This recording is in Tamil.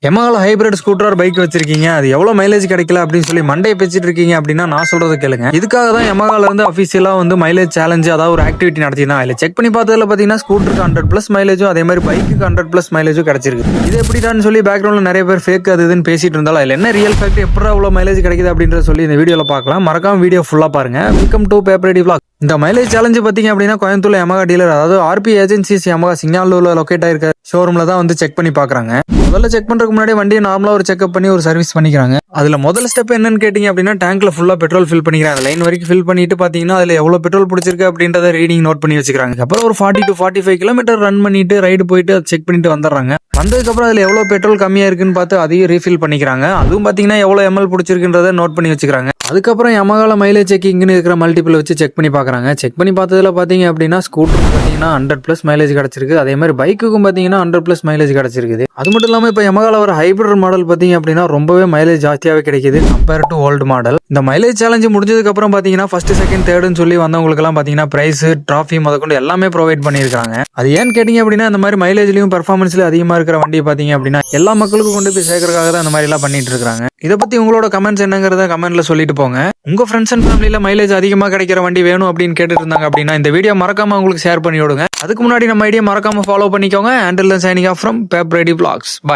Yamaha hybrid scooter or bike வச்சிருக்கீங்க, அது எவ்வளவு மைலேஜ் கிடைக்கல அப்படின்னு சொல்லி மண்டையை பேசிட்டு இருக்கீங்க அப்படின்னா நான் சொல்றதை கேளுங்க. இதுக்காக தான் Yamahaல இருந்து அபிஷியலா வந்து மைலேஜ் சேலஞ்ச் அதாவது ஒரு ஆக்டிவிட்டி நடத்தினா இல்ல செக் பண்ணி பார்த்ததுல பாத்தீங்கன்னா ஸ்கூட்டருக்கு 100+ மைலேஜும் அதே மாதிரி பைக்கு 100+ மைலேஜும் கிடைச்சிருக்கு. இது எப்படிடான்னு சொல்லி பேக்ரவுண்ட்ல நிறைய பேர் ஃபேக் அது இதுன்னு பேசிட்டு இருந்தாலும் இல்ல என்ன ரியல் ஃபேக்ட் எப்படி அவ்வளவு மைலேஜ் கிடைக்குது அப்படின்றத சொல்லி இந்த வீடியோல பார்க்கலாம். மறக்காம வீடியோ ஃபுல்லா பாருங்க. Welcome to paper ready vlog. இந்த மைலேஜ் சேலஞ்சு பாத்தீங்க அப்படின்னா கோயம்புத்தூர்ல Yamaha டீலர் அதாவது ஆர்பி ஏஜென்சிஸ் Yamaha சிங்காலூர்ல லொகேட் ஆயிருக்க ஷோரூம்ல தான் வந்து செக் பண்ணி பாக்குறாங்க. முதல்ல செக் பண்றதுக்கு முன்னாடி வண்டியை நார்மலா ஒரு செக்அப் பண்ணி ஒரு சர்வீஸ் பண்ணிக்கிறாங்க. அதுல முதல் ஸ்டெப் என்னன்னு கேட்டீங்க அப்படின்னா டேங்க்ல ஃபுல்லா பெட்ரோல் ஃபில் பண்ணிக்கிறாங்க. லைன் வரைக்கும் ஃபில் பண்ணிட்டு பாத்தீங்கன்னா அதுல எவ்வளவு பெட்ரோல் பிடிச்சிருக்கு அப்படின்றத ரீடிங் நோட் பண்ணி வச்சுக்கிறாங்க. அப்புறம் ஒரு 40 to 45 கிலோமீட்டர் ரன் பண்ணிட்டு ரைடு போயிட்டு செக் பண்ணிட்டு வந்துடுறாங்க. வந்ததுக்கு அப்புறம் அதுல எவ்வளவு பெட்ரோல் கம்மியா இருக்குன்னு பார்த்து அதையும் ரீஃபில் பண்ணிக்கிறாங்க. அதுவும் பாத்தீங்கன்னா எவ்வளவு எம்எல் பிடிச்சிருக்குன்றத நோட் பண்ணி வச்சுக்கிறாங்க. அதுக்கப்புறம் Yamaha மைலேஜ் செக்கிங்னு இருக்கிற மல்டிபிள் வச்சு செக் பண்ணி பாக்குறாங்க. செக் பண்ணி பார்த்ததுல பாத்தீங்க அப்படின்னா ஸ்கூட்டருக்கு பாத்தீங்கன்னா 100+ மைலேஜ் கிடைச்சிருக்கு. அதே மாதிரி பைக்குக்கும் பாத்தீங்கன்னா 100+ மைலேஜ் கிடைச்சிருக்கு. அது மட்டும் இல்லாம இப்ப Yamaha ஒரு ஹைபிரிட் மாடல் பாத்தீங்க அப்படின்னா ரொம்பவே மைலேஜ் ஜாஸ்தியாவே கிடைக்குது கம்பேர் டு ஓல்டு மாடல். இந்த மைலேஜ் சேலஞ்சு முடிஞ்சதுக்கு அப்புறம் பாத்தீங்கன்னா ஃபர்ஸ்ட் செகண்ட் தேர்ட்னு சொல்லி வந்தவங்களுக்கு எல்லாம் பாத்தீங்கன்னா பிரைஸ் டிராஃபி முதற்கொண்டு எல்லாமே ப்ரொவைட் பண்ணிருக்காங்க. அது ஏன்னு கேட்டீங்க அப்படின்னா இந்த மாதிரி மைலேஜ்லயும் பெர்ஃபார்மன்ஸ்லயும் அதிகமா இருக்கிற வண்டியை பாத்தீங்க அப்படின்னா எல்லா மக்களுக்கும் கொண்டு போய் சேர்க்கறதுக்காக தான் இந்த மாதிரி எல்லாம் பண்ணிட்டு இருக்காங்க. இதை பத்தி உங்களோட கமெண்ட்ஸ் என்னங்கிறத கமெண்ட்ல சொல்லிட்டு போங்க. உங்க ஃப்ரெண்ட்ஸ் அண்ட் ஃபேமிலியில மைலேஜ் அதிகமா கிடைக்கிற வண்டி வேணும் அப்படின்னு கேட்டுட்டு இருந்தாங்க அப்படின்னா இந்த வீடியோ மறக்காம உங்களுக்கு ஷேர் பண்ணி விடுங்க. அதுக்கு முன்னாடி நம்ம ஐடியா மறக்காம ஃபாலோ பண்ணிக்கோங்க. Until then signing off from Pep Ready Vlogs. Bye.